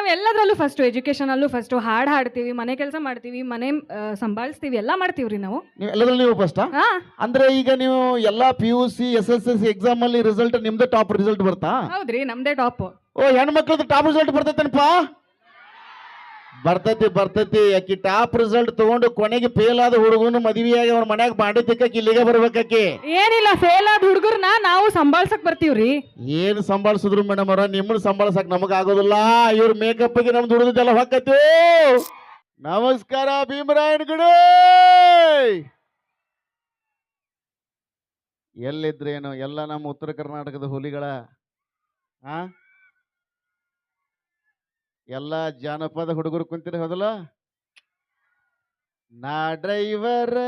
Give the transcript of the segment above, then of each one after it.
ನಾವು ಎಲ್ಲದರಲ್ಲೂ first, ಎಜುಕೇಷನಲ್ಲೂ first, ಹಾಡು ಹಾಡ್ತೀವಿ, ಮನೆ ಕೆಲಸ ಮಾಡ್ತೀವಿ, ಮನೆ ಸಂಭಾಳಿಸ್ತೀವಿ, ಎಲ್ಲ ಮಾಡ್ತೀವ್ರಿ ನಾವು. ನೀವು ಎಲ್ಲದ್ರಲ್ಲಿ ನೀವು ಫಸ್ಟಾ? ಹಾ ಅಂದ್ರೆ ಈಗ ನೀವು ಎಲ್ಲಾ PUC SSLC ಎಕ್ಸಾಮ್ ಅಲ್ಲಿ ರಿಸಲ್ಟ್ ನಿಮ್ದೇ ಟಾಪ್ ರಿಸಲ್ಟ್ ಬರ್ತಾ? ಹೌದ್ರಿ, ನಮ್ದೇ ಟಾಪ್. ಓ, ಹೆಣ್ಮಕ್ಳದ್ದು ಟಾಪ್ ರಿಸಲ್ಟ್ ಬರ್ತೈತೇನಪ್ಪ? ಬರ್ತೈತಿ. ಆಕಿ ಟಾಪ್ ರಿಸಲ್ಟ್ ತಗೊಂಡು ಕೊನೆಗೆ ಫೇಲ್ ಆದ ಹುಡುಗನು ಮದುವೆಯಾಗಿ ಅವ್ರ ಮನ್ಯಾಗ ಬಾಂಡೆ ತಿಕ್ಕಕ್ಕೆ ಇಲ್ಲಿಗೆ ಬರ್ಬೇಕಾಕಿ. ಏನಿಲ್ಲ, ಫೇಲ್ ಆದ ಹುಡುಗರ್ನ ನಾವು ಸಂಭಾಳ್ಸಕ್ ಬರ್ತೀವ್ರಿ. ಏನ್ ಸಂಭಾಳಿಸಿದ್ರು ಮೇಡಮ್ ಅವ್ರ, ನಿಮ್ಮನ್ನ ಸಂಭಾಳಿಸಕ್ ನಮಗ ಆಗೋದಿಲ್ಲ. ಇವ್ರ ಮೇಕಪ್ಗೆ ನಮ್ದು ದುಡಿದೆಲ್ಲ ಹೊಕ್ಕತ್ತು. ನಮಸ್ಕಾರ ಭೀಮರಾಯನ್ ಗುಡಿ. ಎಲ್ಲಿದ್ರೇನು ಎಲ್ಲ ನಮ್ಮ ಉತ್ತರ ಕರ್ನಾಟಕದ ಹುಲಿಗಳ ಆ ಎಲ್ಲ ಜಾನಪದ ಹುಡುಗರು ಕುಂತಿರ ಹೌದಲ್ಲ? ನಾ ಡ್ರೈವರ್,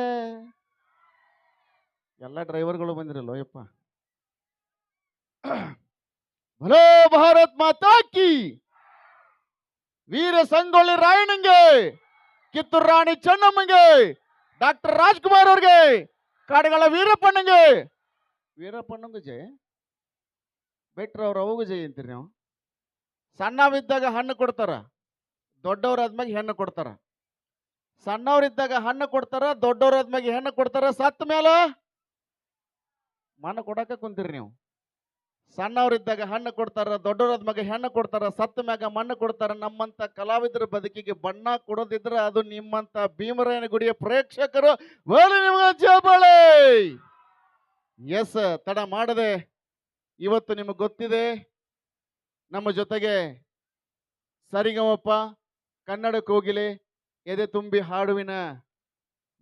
ಎಲ್ಲ ಡ್ರೈವರ್ಗಳು ಬಂದಿರಲ್ಲ ಯಪ್ಪ. ಭಲೋ ಭಾರತ್ ಮಾತಾ ಕಿ, ವೀರ ಸಂಗೊಳ್ಳಿ ರಾಯಣ್ಣಂಗೆ, ಕಿತ್ತೂರು ರಾಣಿ ಚೆನ್ನಮ್ಮಂಗೆ, ಡಾಕ್ಟರ್ ರಾಜ್ಕುಮಾರ್ ಅವ್ರಿಗೆ, ಕಾಡುಗಳ ವೀರಪ್ಪಣ್ಣಂಗೆ ಜಯ. ಬೆಟ್ರ ಅವ್ರ ಅವಾಗ ಜಯ ಅಂತೀರಿ ನೀವು. ಸಣ್ಣವಿದ್ದಾಗ ಹಣ್ಣು ಕೊಡ್ತಾರ, ದೊಡ್ಡವ್ರಾದ್ಮ್ಯಾಗ ಹೆಣ್ಣು ಕೊಡ್ತಾರ. ಸಣ್ಣವ್ರಿದ್ದಾಗ ಹಣ್ಣು ಕೊಡ್ತಾರ, ದೊಡ್ಡವ್ರಾದ್ಮ್ಯಾಗ ಹೆಣ್ಣು ಕೊಡ್ತಾರ. ಸತ್ತ ಮೇಲೆ ಮಣ್ಣು ಕೊಡಕ ಕುಂತೀರಿ ನೀವು. ಸಣ್ಣವ್ರಿದ್ದಾಗ ಹಣ್ಣು ಕೊಡ್ತಾರ, ದೊಡ್ಡವ್ರಾದ್ಮ್ಯಾಗ ಹೆಣ್ಣು ಕೊಡ್ತಾರ, ಸತ್ತ ಮ್ಯಾಗ ಮಣ್ಣು ಕೊಡ್ತಾರ. ನಮ್ಮಂತ ಕಲಾವಿದರ ಬದುಕಿಗೆ ಬಣ್ಣ ಕೊಡೋದಿದ್ರ ಅದು ನಿಮ್ಮಂತ ಭೀಮರಾಯನ ಗುಡಿಯ ಪ್ರೇಕ್ಷಕರು. ನಿಮಗೆ ಜಯಬಾಳೆ. ಎಸ್, ತಡ ಮಾಡದೆ ಇವತ್ತು ನಿಮಗೆ ಗೊತ್ತಿದೆ ನಮ್ಮ ಜೊತೆಗೆ ಸರಿಗಮಪ್ಪ, ಕನ್ನಡ ಕೋಗಿಲೆ, ಎದೆ ತುಂಬಿ ಹಾಡುವಿನ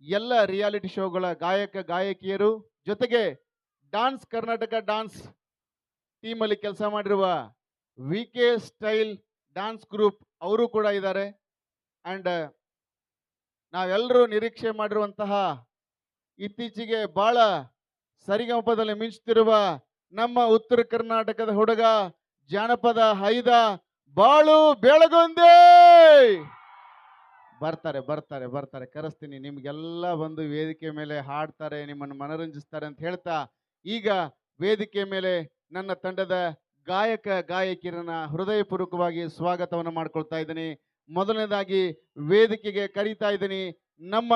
ಎಲ್ಲ ರಿಯಾಲಿಟಿ ಶೋಗಳ ಗಾಯಕ ಗಾಯಕಿಯರು, ಜೊತೆಗೆ ಡಾನ್ಸ್ ಕರ್ನಾಟಕ ಡಾನ್ಸ್ ಟೀಮಲ್ಲಿ ಕೆಲಸ ಮಾಡಿರುವ VK ಸ್ಟೈಲ್ ಡಾನ್ಸ್ ಗ್ರೂಪ್ ಅವರು ಕೂಡ ಇದ್ದಾರೆ. ಆ್ಯಂಡ್ ನಾವೆಲ್ಲರೂ ನಿರೀಕ್ಷೆ ಮಾಡಿರುವಂತಹ ಇತ್ತೀಚೆಗೆ ಬಹಳ ಸರಿಗಮಪದಲ್ಲಿ ಮಿಂಚುತ್ತಿರುವ ನಮ್ಮ ಉತ್ತರ ಕರ್ನಾಟಕದ ಹುಡುಗ, ಜಾನಪದ ಹೈದ ಬಾಳು ಬೆಳಗೊಂದೆ ಬರ್ತಾರೆ. ಕರೆಸ್ತೀನಿ. ನಿಮ್ಗೆಲ್ಲ ಬಂದು ವೇದಿಕೆ ಮೇಲೆ ಹಾಡ್ತಾರೆ, ನಿಮ್ಮನ್ನು ಮನರಂಜಿಸ್ತಾರೆ ಅಂತ ಹೇಳ್ತಾ ಈಗ ವೇದಿಕೆ ಮೇಲೆ ನನ್ನ ತಂಡದ ಗಾಯಕ ಗಾಯಕಿಯರನ್ನ ಹೃದಯಪೂರ್ವಕವಾಗಿ ಸ್ವಾಗತವನ್ನು ಮಾಡ್ಕೊಳ್ತಾ ಇದ್ದೀನಿ. ಮೊದಲನೇದಾಗಿ ವೇದಿಕೆಗೆ ಕರೀತಾ ಇದ್ದೀನಿ ನಮ್ಮ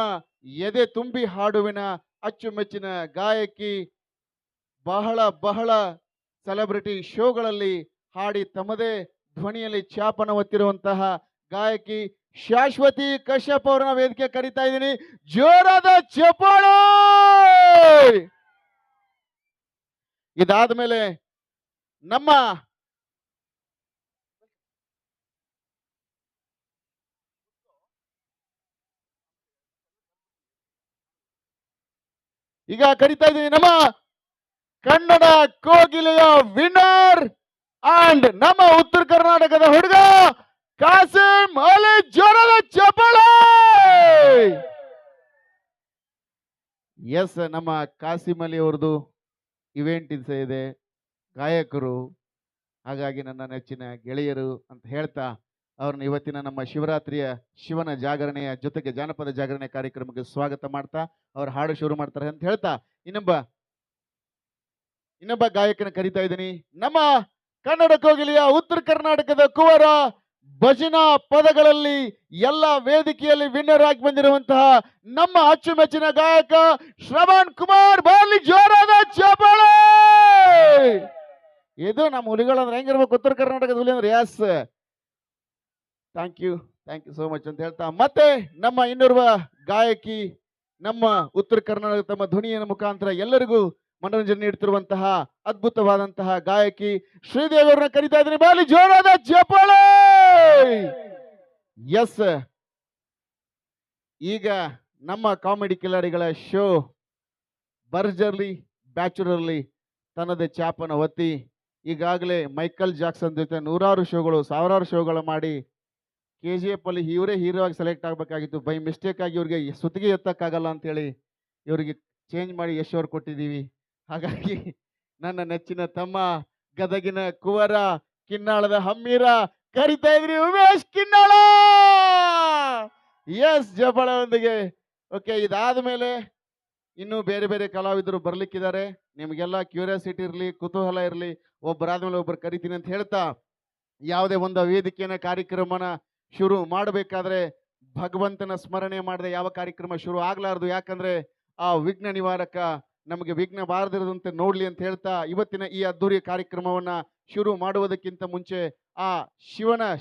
ಎದೆ ತುಂಬಿ ಹಾಡುವಿನ ಅಚ್ಚುಮೆಚ್ಚಿನ ಗಾಯಕಿ, ಬಹಳ ಸೆಲೆಬ್ರಿಟಿ ಶೋಗಳಲ್ಲಿ ಹಾಡಿ ತಮ್ಮದೇ ಧ್ವನಿಯಲ್ಲಿ ಛಾಪನ ಹೊತ್ತಿರುವಂತಹ ಗಾಯಕಿ ಶಾಶ್ವತಿ ಕಶ್ಯಪ್ ಅವರನ್ನ ವೇದಿಕೆ ಕರೀತಾ ಇದ್ದೀನಿ. ಜೋರಾದ ಚಪ್ಪಾಳೆ. ಇದಾದ ಮೇಲೆ ನಮ್ಮ ಈಗ ಕರೀತಾ ಇದ್ದೀನಿ ನಮ್ಮ ಕನ್ನಡ ಕೋಗಿಲೆಯ ವಿನ್ನರ್ ಅಂಡ್ ನಮ್ಮ ಉತ್ತರ ಕರ್ನಾಟಕದ ಹುಡುಗ ಕಾಸಿಂ ಅಲಿ. ಜೋರಾದ ಚಪ್ಪಾಳೆ. ಎಸ್, ನಮ್ಮ ಕಾಸಿಂ ಅಲಿ ಅವ್ರದ್ದು ಇವೆಂಟ್ ಇದೆ, ಗಾಯಕರು, ಹಾಗಾಗಿ ನನ್ನ ನೆಚ್ಚಿನ ಗೆಳೆಯರು ಅಂತ ಹೇಳ್ತಾ ಅವ್ರನ್ನ ಇವತ್ತಿನ ನಮ್ಮ ಶಿವರಾತ್ರಿಯ ಶಿವನ ಜಾಗರಣೆಯ ಜೊತೆಗೆ ಜಾನಪದ ಜಾಗರಣೆ ಕಾರ್ಯಕ್ರಮಕ್ಕೆ ಸ್ವಾಗತ ಮಾಡ್ತಾ ಅವ್ರು ಹಾಡು ಶುರು ಮಾಡ್ತಾರೆ ಅಂತ ಹೇಳ್ತಾ ಇನ್ನೊಬ್ಬ ಗಾಯಕನ ಕರೀತಾ ಇದ್ದೀನಿ. ನಮ್ಮ ಕನ್ನಡ ಕೋಗಿಲೆಯ ಉತ್ತರ ಕರ್ನಾಟಕದ ಕುವರ, ಭಜನಾ ಪದಗಳಲ್ಲಿ ಎಲ್ಲ ವೇದಿಕೆಯಲ್ಲಿ ವಿನ್ನರ್ ಆಗಿ ಬಂದಿರುವಂತಹ ನಮ್ಮ ಅಚ್ಚುಮೆಚ್ಚಿನ ಗಾಯಕ ಶ್ರವಣ್ ಕುಮಾರ್. ಬಾರ್ಲಿ ಜೋರಾದ ಚಪ್ಪಾಳೆ. ಇದು ನಮ್ಮ ಹುಲಿಗಳಂದ್ರೆ ಹೆಂಗಿರ್ಬೇಕು, ಉತ್ತರ ಕರ್ನಾಟಕದ ಹುಲಿ ಅಂದ್ರೆ. Yes, thank you so much ಅಂತ ಹೇಳ್ತಾ ಮತ್ತೆ ನಮ್ಮ ಇನ್ನೋರ್ವ ಗಾಯಕಿ, ನಮ್ಮ ಉತ್ತರ ಕರ್ನಾಟಕ ತಮ್ಮ ಧ್ವನಿಯ ಮುಖಾಂತರ ಎಲ್ಲರಿಗೂ ಮನೋರಂಜನೆ ನೀಡುತ್ತಿರುವಂತಹ ಅದ್ಭುತವಾದಂತಹ ಗಾಯಕಿ ಶ್ರೀದೇವಿ ಅವರನ್ನ ಕರೀತಾ ಇದ್ದೀನಿ. ಬಾಲಿ ಜೋರಾದ ಚಪ್ಪಾಳೆ. ಎಸ್, ಈಗ ನಮ್ಮ ಕಾಮಿಡಿ ಕಿಲಾಡಿಗಳ ಶೋ ಬರ್ಜರ್ಲಿ ಬ್ಯಾಚುಲರ್ಲಿ ತನ್ನದೇ ಚಾಪನ ಒತ್ತಿ ಈಗಾಗಲೇ ಮೈಕಲ್ ಜಾಕ್ಸನ್ ಜೊತೆ ನೂರಾರು ಶೋಗಳು, ಸಾವಿರಾರು ಶೋಗಳು ಮಾಡಿ KGF ಅಲ್ಲಿ ಇವರೇ ಹೀರೋ ಆಗಿ ಸೆಲೆಕ್ಟ್ ಆಗಬೇಕಾಗಿತ್ತು. ಬೈ ಮಿಸ್ಟೇಕ್ ಆಗಿ ಇವ್ರಿಗೆ ಸುತ್ತಿಗೆ ಎತ್ತಕ್ಕಾಗಲ್ಲ ಅಂತೇಳಿ ಇವರಿಗೆ ಚೇಂಜ್ ಮಾಡಿ ಯಶ್ ಅವ್ರು ಕೊಟ್ಟಿದ್ದೀವಿ. ಹಾಗಾಗಿ ನನ್ನ ನೆಚ್ಚಿನ ತಮ್ಮ, ಗದಗಿನ ಕುವರ, ಕಿನ್ನಾಳದ ಹಮ್ಮೀರ ಕರಿತಾ ಇದ್ರಿ ಉಮೇಶ್ ಕಿನ್ನಾಳ. ಎಸ್, ಜಪಾಳೊಂದಿಗೆ. ಓಕೆ, ಇದಾದ ಮೇಲೆ ಇನ್ನೂ ಬೇರೆ ಬೇರೆ ಕಲಾವಿದರು ಬರ್ಲಿಕ್ಕಿದ್ದಾರೆ. ನಿಮಗೆಲ್ಲ ಕ್ಯೂರಿಯಾಸಿಟಿ ಇರಲಿ, ಕುತೂಹಲ ಇರಲಿ, ಒಬ್ಬರಾದ್ಮೇಲೆ ಒಬ್ಬರು ಕರಿತೀನಿ ಅಂತ ಹೇಳ್ತಾ ಯಾವುದೇ ಒಂದು ವೇದಿಕೆಯ ಕಾರ್ಯಕ್ರಮನ ಶುರು ಮಾಡಬೇಕಾದ್ರೆ ಭಗವಂತನ ಸ್ಮರಣೆ ಮಾಡದೆ ಯಾವ ಕಾರ್ಯಕ್ರಮ ಶುರು ಆಗ್ಲಾರ್ದು. ಯಾಕಂದ್ರೆ ಆ ವಿಘ್ನ ನಿವಾರಕ ನಮಗೆ ವಿಘ್ನ ಬಾರದಿರದಂತೆ ನೋಡ್ಲಿ ಅಂತ ಹೇಳ್ತಾ ಇವತ್ತಿನ ಈ ಅದ್ದೂರಿಯ ಕಾರ್ಯಕ್ರಮವನ್ನ ಶುರು ಮಾಡುವುದಕ್ಕಿಂತ ಮುಂಚೆ ಆ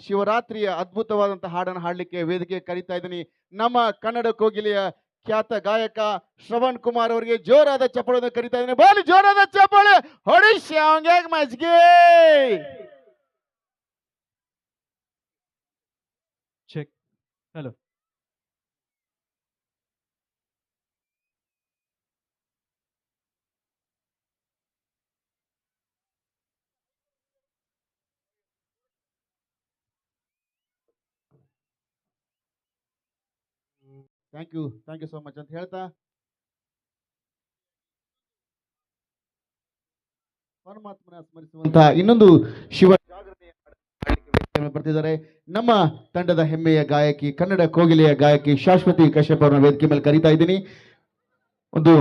ಶಿವರಾತ್ರಿಯ ಅದ್ಭುತವಾದಂತಹ ಹಾಡನ್ನು ಹಾಡಲಿಕ್ಕೆ ವೇದಿಕೆ ಕರೀತಾ ಇದ್ದೀನಿ. ನಮ್ಮ ಕನ್ನಡ ಕೋಗಿಲೆಯ ಖ್ಯಾತ ಗಾಯಕ ಶ್ರವಣ್ ಕುಮಾರ್ ಅವರಿಗೆ ಜೋರಾದ ಚಪ್ಪಾಳೆಯನ್ನು ಕರೀತಾ ಇದ್ದೀನಿ. ಬಾಲಿ ಜೋರಾದ ಚಪ್ಪಾಳೆ ಹೊಡಿ ಶ್ಯಾವಂಗ್ಯಾಗ ಮಜ್ಗೆ. Check. Hello. Thank you so much ಅಂತ ಹೇಳ್ತಾ ಪರಮಾತ್ಮನ ಸ್ಮರಿಸುವಂತ ಇನ್ನೊಂದು ಶಿವ ಜಾಗರಣೆಯ ಬರ್ತಿದ್ದಾರೆ. ನಮ್ಮ ತಂಡದ ಹೆಮ್ಮೆಯ ಗಾಯಕಿ, ಕನ್ನಡ ಕೋಗಿಲೆಯ ಗಾಯಕಿ ಶಾಶ್ವತಿ ಕಶ್ಯಪ್ ಅವರನ್ನ ವೇದಿಕೆ ಮೇಲೆ ಕರೀತಾ ಇದ್ದೀನಿ. ಒಂದು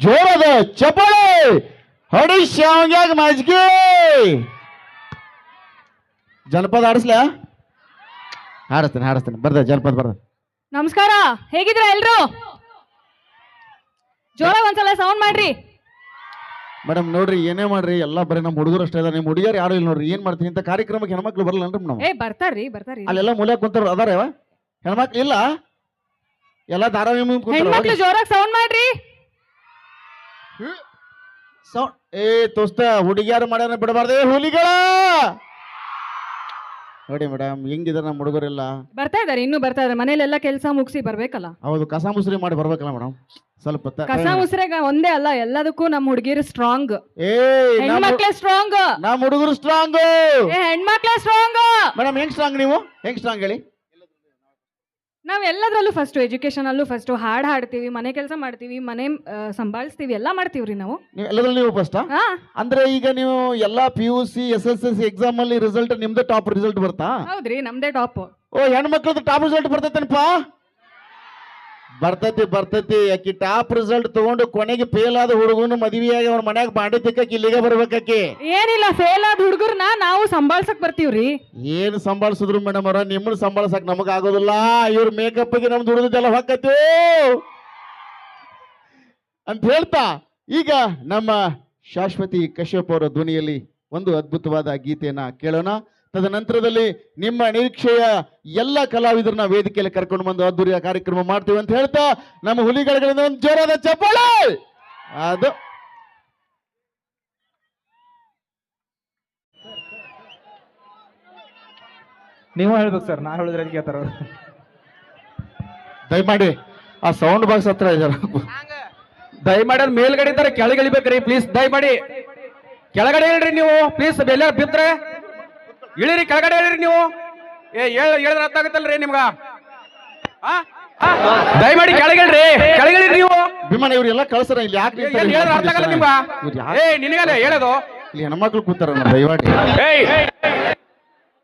ಜೋರಾದ ಚಪ್ಪಾಳೆ ಹೊಡಿ ಶ್ಯಾವಂಗ್ಯಾಗ ಮಜ್ಗೆ. ಜನಪದ ಆಡಿಸ್ಲಾ? ಹಾಡಿಸ್ತೇನೆ ಬರ್ದ ಜನಪದ ಬರ್ದ. ನಮಸ್ಕಾರ, ಹೇಗಿದ್ರ ಎಲ್ರು? ಜೋರಾಗಿ ಒಂದ್ಸಲ ಸೌಂಡ್ ಮಾಡ್ರಿ. ಮೇಡಮ್ ನೋಡ್ರಿ, ಏನೇ ಮಾಡ್ರಿ ಎಲ್ಲ ಬರೀ ನಮ್ಮ ಹುಡುಗರು ಅಷ್ಟೇ ಇದಾರೆ. ನಿಮ್ಮ ಹುಡುಗಿಯರು ಯಾರು ಇಲ್ಲ ನೋಡ್ರಿ. ಏನ್ ಮಾಡ್ತೀನಿ ಇಂಥ ಕಾರ್ಯಕ್ರಮಕ್ಕೆ ಹೆಣ್ಮಕ್ಳು ಬರಲ್ಲ ನಾವು? ಬರ್ತಾರ್ರಿ. ಅಲ್ಲೆಲ್ಲ ಮೂಲೆ ಕುಂತಾರ ಅದಾರ ಹೆಣ್ಮಕ್ಳು ಇಲ್ಲ? ಎಲ್ಲ ಧಾರಾವಾಹಿ ಹೆಣ್ಮಕ್ಳು ಜೋರಾಗಿ ಸೌಂಡ್ ಮಾಡ್ರಿ. ತೋಸ್ತ ಹುಡುಗಿಯಾರು ಮಾಡ್ಯಾರ ಬಿಡಬಾರ್ದೇ ಹುಲಿಗಳ. ನೋಡಿ ಮೇಡಮ್ ಹೆಂಗಿದಾರ ನಮ್ಮ ಹುಡುಗರೆಲ್ಲ. ಬರ್ತಾ ಇದಾರೆ ಮನೇಲೆಲ್ಲ ಕೆಲಸ ಮುಗಿಸಿ ಬರ್ಬೇಕಲ್ಲ. ಹೌದು, ಕಸ ಮುಸ್ರಿ ಮಾಡಿ ಬರ್ಬೇಕಲ್ಲ ಮೇಡಮ್. ಸ್ವಲ್ಪ ಕಸ ಮುಸ್ರೆಗ ಒಂದೇ ಅಲ್ಲ, ಎಲ್ಲದಕ್ಕೂ ನಮ್ಮ ಹುಡುಗಿರು ಸ್ಟ್ರಾಂಗ್. ಹೆಣ್ಮಕ್ಳೇ ಸ್ಟ್ರಾಂಗ್, ನಮ್ಮ ಹುಡುಗರು ಸ್ಟ್ರಾಂಗ್. ಹೆಣ್ಮಕ್ಳೇ ಸ್ಟ್ರಾಂಗ್. ಮೇಡಮ್ ಹೆಂಗ್ ಸ್ಟ್ರಾಂಗ್? ನೀವು ಹೆಂಗ್ ಸ್ಟ್ರಾಂಗ್ ಹೇಳಿ? ನಾವ್ ಎಲ್ಲದ್ರಲ್ಲೂ ಫಸ್ಟ್ ಎಜುಕೇಶನ್ ಅಲ್ಲೂ ಫಸ್ಟ್ ಹಾಡ್ ಹಾಡ್ತೀವಿ, ಮನೆ ಕೆಲಸ ಮಾಡ್ತೀವಿ, ಮನೆ ಸಂಭಾಳಿಸ್ತೀವಿ, ಎಲ್ಲಾ ಮಾಡ್ತೀವ್ರಿ ನಾವು. ನೀವು ಎಲ್ಲದ್ರಲ್ಲಿ ನೀವು ಫಸ್ಟ್ ಅಂದ್ರೆ ಈಗ ನೀವು ಎಲ್ಲಾ PUC SSLC ಎಕ್ಸಾಮ್ ಅಲ್ಲಿ ರಿಸಲ್ಟ್ ನಿಮ್ದೇ ಟಾಪ್ ರಿಸಲ್ಟ್ ಬರ್ತಾ? ಹೌದ್ರಿ, ನಮ್ದೇ ಟಾಪ್. ಓ, ಹೆಣ್ಮಕ್ಳದ್ದು ಟಾಪ್ ರಿಸಲ್ಟ್ ಬರ್ತೈತೇನಪ್ಪ? ಬರ್ತೈತಿ. ಆಕಿ ಟಾಪ್ ರಿಸಲ್ಟ್ ತಗೊಂಡು ಕೊನೆಗೆ ಫೇಲ್ ಆದ ಹುಡುಗನು ಮದುವೆಯಾಗಿ ಅವ್ರ ಮನ್ಯಾಗ ಬಾಂಡೆ ತಿಕ್ಕಿ ಇಲ್ಲಿಗೆ ಬರ್ಬೇಕಾಕಿ. ಏನಿಲ್ಲ, ಫೇಲ್ ಆದ ಹುಡುಗರ್ನ ನಾವು ಸಂಭಾಳ್ಸಕ್ ಬರ್ತೀವ್ರಿ. ಏನ್ ಸಂಭಾಳಿಸಿದ್ರು ಮೇಡಮ್ ಅವ್ರ, ನಿಮ್ಮನ್ನ ಸಂಭಾಳ್ಸಕ್ ನಮಗ ಆಗೋದಿಲ್ಲ. ಇವ್ರ ಮೇಕಪ್ಗೆ ನಮ್ದು ಹುಡುಗದೆಲ್ಲ ಹೊಕ್ಕತಿ ಅಂತ ಹೇಳ್ತಾ ಈಗ ನಮ್ಮ ಶಾಶ್ವತಿ ಕಶ್ಯಪ್ ಅವರ ಧ್ವನಿಯಲ್ಲಿ ಒಂದು ಅದ್ಭುತವಾದ ಗೀತೆಯನ್ನ ಕೇಳೋಣ. ತದನಂತರದಲ್ಲಿ ನಿಮ್ಮ ನಿರೀಕ್ಷೆಯ ಎಲ್ಲ ಕಲಾವಿದರನ್ನ ವೇದಿಕೆಯಲ್ಲಿ ಕರ್ಕೊಂಡು ಬಂದು ಅದ್ದೂರಿಯ ಕಾರ್ಯಕ್ರಮ ಮಾಡ್ತೀವಿ ಅಂತ ಹೇಳ್ತಾ ನಮ್ಮ ಹುಲಿಗಳಿಂದ ಒಂದು ಜೋರಾದ ಚಪ್ಪಾಳೆ. ಅದು ನೀವು ಹೇಳ್ಬೇಕು ಸರ್, ನಾ ಹೇಳಿದ್ರೆ ಕೇಳ್ತಾರ. ದಯಮಾಡಿ ಆ ಸೌಂಡ್ ಬಾಕ್ಸ್ ಹತ್ರ ಇದಾರ. ದಯಮಾಡಿ ಅಲ್ಲಿ ಮೇಲ್ಗಡೆ ಇದ್ದಾರೆ, ಕೆಳಗೆ ಇಳಿಬೇಕ್ರಿ ಪ್ಲೀಸ್. ದಯಮಾಡಿ ಕೆಳಗಡೆ ಹೇಳ್ರಿ ನೀವು ಪ್ಲೀಸ್. ಎಲ್ಲ ಬಿದ್ರೆ ಇಳಿರಿ, ಕೆಳಗಡೆ ಹೇಳಿರಿ ನೀವು. ಹೇಳಿದ್ರೆ ಅರ್ಥ ಆಗುತ್ತಲ್ರಿ ನಿಮ್ಗ? ದಯಮಾಡಿ ಕೆಳಗಿಳ್ರಿ ನೀವು. ಭೀಮಣ್ಣ ಇವರೆಲ್ಲ ಕಳ್ಸರ ಇಲ್ಲಿ ಯಾಕೆ ಹೇಳಿದ್ರೆ ಅರ್ಥ ಆಗಲ್ಲ ನಿಮ್ಗ? ನಿನಗಲ್ಲ ಹೇಳೋದು. ಇಲ್ಲಿ ಹೆಣ್ಮಕ್ಳು ಕೂತಾರ ದಯಮಾಡಿ.